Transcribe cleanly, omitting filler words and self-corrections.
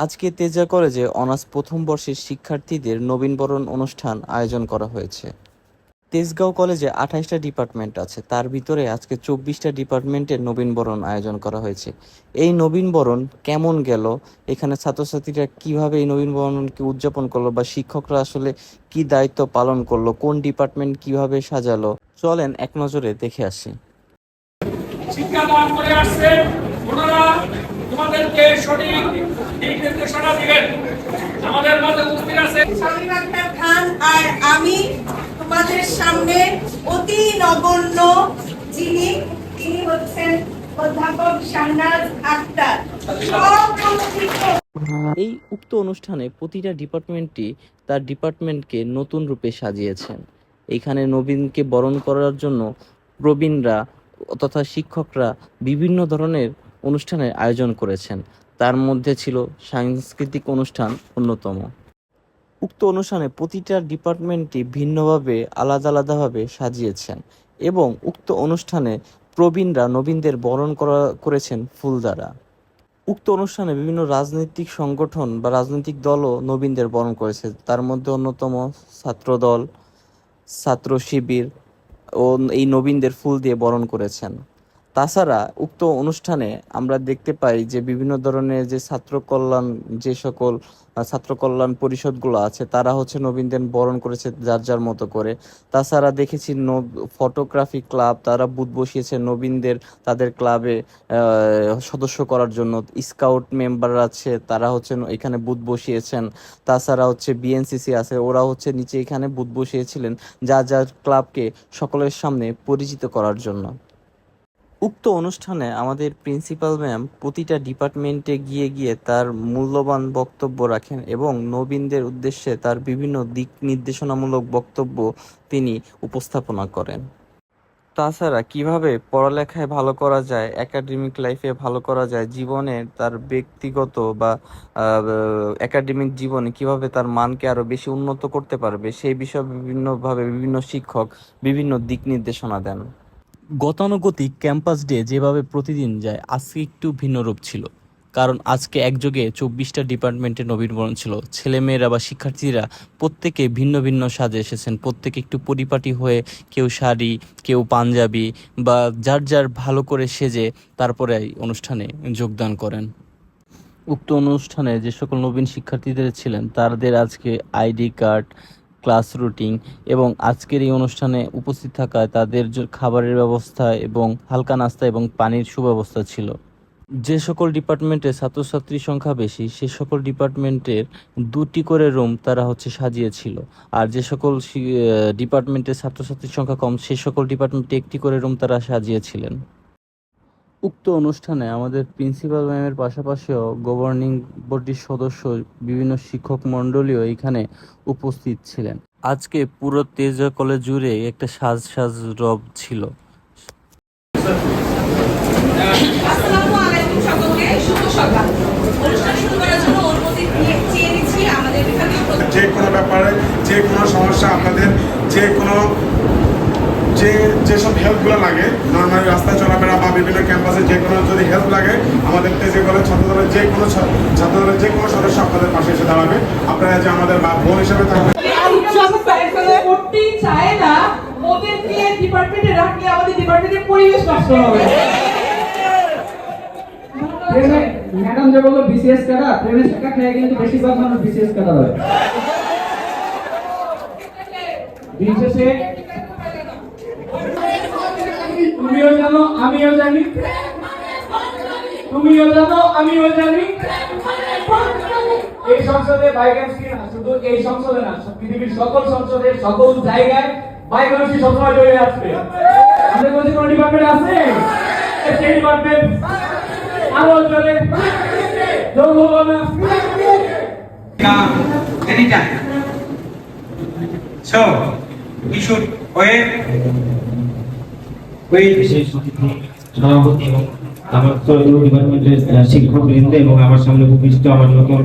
আজকে তেজা কলেজে অনার্স প্রথম বর্ষের শিক্ষার্থীদের নবীনবরণ অনুষ্ঠান আয়োজন করা হয়েছে। তেজগাঁও কলেজে 28টা ডিপার্টমেন্ট আছে, তার ভিতরে আজকে 24টা ডিপার্টমেন্টের নবীনবরণ আয়োজন করা হয়েছে। এই নবীনবরণ কেমন গেল, এখানে ছাত্রছাত্রীরা কিভাবে এই নবীনবরণকে উদযাপন করলো বা শিক্ষকরা আসলে কি দায়িত্ব পালন করলো, কোন ডিপার্টমেন্ট কিভাবে সাজালো, চলেন এক নজরে দেখে আসি। শিক্ষাদান করে আসছেন ওনারা তোমাদেরকে সঠিক দিক নির্দেশনা দিবেন। আমাদের মধ্যে উপস্থিত আছে শামীম আক্তার খান আর আমি তোমাদের সামনে অতি নগণ্য তিনি হচ্ছেন অধ্যাপক শাহনাজ আক্তার। এই উক্ত অনুষ্ঠানে প্রতিটা ডিপার্টমেন্টই তার ডিপার্টমেন্টকে নতুন রূপে সাজিয়েছেন। এইখানে নবীনকে বরণ করার জন্য প্রবীণরা তথা শিক্ষকরা বিভিন্ন ধরনের অনুষ্ঠানের আয়োজন করেছেন। তার মধ্যে ছিল সাংস্কৃতিক অনুষ্ঠান অন্যতম। উক্ত অনুষ্ঠানে প্রতিটা ডিপার্টমেন্টই ভিন্নভাবে আলাদাভাবে সাজিয়েছেন এবং উক্ত অনুষ্ঠানে প্রবীণরা নবীনদের বরণ করেছেন ফুল দ্বারা। উক্ত অনুষ্ঠানে বিভিন্ন রাজনৈতিক সংগঠন বা রাজনৈতিক দলও নবীনদের বরণ করেছে। তার মধ্যে অন্যতম ছাত্রদল, ছাত্র শিবির ও এই নবীনদের ফুল দিয়ে বরণ করেছেন। তাছাড়া উক্ত অনুষ্ঠানে আমরা দেখতে পাই যে বিভিন্ন ধরনের যে ছাত্র কল্যাণ পরিষদগুলো আছে, তারা হচ্ছে নবীনদের বরণ করেছে যার যার মতো করে। তাছাড়া দেখেছি ফটোগ্রাফি ক্লাব, তারা বুথ বসিয়েছে নবীনদের তাদের ক্লাবে সদস্য করার জন্য। স্কাউট মেম্বার আছে, তারা হচ্ছে এখানে বুথ বসিয়েছেন। তাছাড়া হচ্ছে বিএনসিসি আছে, ওরা হচ্ছে নিচে এখানে বুথ বসিয়েছিলেন যার যার ক্লাবকে সকলের সামনে পরিচিত করার জন্য। উক্ত অনুষ্ঠানে আমাদের প্রিন্সিপাল ম্যাম প্রতিটা ডিপার্টমেন্টে গিয়ে তার মূল্যবান বক্তব্য রাখেন এবং নবীনদের উদ্দেশ্যে তার বিভিন্ন দিক নির্দেশনামূলক বক্তব্য তিনি উপস্থাপনা করেন। তাছাড়া কিভাবে পড়ালেখায় ভালো করা যায়, একাডেমিক লাইফে ভালো করা যায়, জীবনে তার ব্যক্তিগত বা একাডেমিক জীবনে কিভাবে তার মানকে আরো বেশি উন্নত করতে পারবে, সেই বিষয়ে বিভিন্নভাবে বিভিন্ন শিক্ষক বিভিন্ন দিক নির্দেশনা দেন। গতানুগতিক ক্যাম্পাস ডে যেভাবে প্রতিদিন যায়, আজকে একটু ভিন্ন রূপ ছিল। কারণ আজকে একযোগে 24টা ডিপার্টমেন্টের নবীনবরণ ছিল। ছেলেমেয়েরা বা শিক্ষার্থীরা প্রত্যেকে ভিন্ন ভিন্ন সাজে এসেছেন, প্রত্যেকে একটু পরিপাটি হয়ে, কেউ শাড়ি, কেউ পাঞ্জাবি বা যার যার ভালো করে সেজে তারপরে এই অনুষ্ঠানে যোগদান করেন। উক্ত অনুষ্ঠানে যে সকল নবীন শিক্ষার্থীদের ছিলেন তাদের আজকে আইডি কার্ড, ক্লাস রুটিন এবং আজকের এই অনুষ্ঠানে উপস্থিত থাকায় তাদের খাবারের ব্যবস্থা এবং হালকা নাস্তা এবং পানির সুব্যবস্থা ছিল। যে সকল ডিপার্টমেন্টে ছাত্রছাত্রীর সংখ্যা বেশি সে সকল ডিপার্টমেন্টের 2টি করে রুম তারা হচ্ছে সাজিয়েছিল, আর যে সকল ডিপার্টমেন্টের ছাত্রছাত্রীর সংখ্যা কম সে সকল ডিপার্টমেন্টে 1টি করে রুম তারা সাজিয়েছিলেন। উক্ত অনুষ্ঠানে আমাদের প্রিন্সিপাল ম্যামের পাশাপাশিও গভর্নিং বডির সদস্য, বিভিন্ন শিক্ষক মণ্ডলীও এখানে উপস্থিত ছিলেন। আজকে পুরো তেজা কলেজ জুড়ে একটা সাজ রব ছিল। আসসালামু আলাইকুম সকলকে, শুভ সকাল। অনুষ্ঠান শুরু করার জন্য অনুমতি চেয়ে নিচ্ছি আমাদের বিভাগীয় যে কোনো ব্যাপারে, যে কোনো সমস্যা, আপনাদের যে কোনো যেসব হেল্পগুলো লাগে, নর্মালি রাস্তায় চলাফেরা বা বিভিন্ন ক্যাম্পাসে যে কোনো যদি হেল্প লাগে, আমাদের তেজে কলেজ ছাত্রদলের যে কোনো সদস্য আপনাদের পাশে এসে দাঁড়াবে। আপনারা যে আমাদের বোন হিসেবে থাকবেন। করতেই চায় না, ওদেরকে ডিপার্টমেন্টে রাখলে আমাদের ডিপার্টমেন্টের পরিবেশ নষ্ট হবে। ম্যাডাম যে বললো বিসিএস কাটা, প্রেমের টাকা খেয়ে কিন্তু বেশিরভাগ মানুষ বিসিএস কাটা হয়। বিশেষে তুমিও জানো আমিও জানি, তুমিও জানো আমিও জানি। এই সংসদে ভাইকেন্সি না, শুধু এই সংসদে না, পৃথিবীর সকল সংসদে সকল জায়গায় ভাইকেন্সি সবসময় জড়িয়ে আসবে। আমাদের কাছে কোন ডিপার্টমেন্ট আছে, সেই ডিপার্টমেন্ট আরো চলে যৌবনা anytime. So we should wait. সভাপতি এবং আমার ডিপার্টমেন্টের শিক্ষক বৃন্দ এবং আমার সামনে উপস্থিত আমার নতুন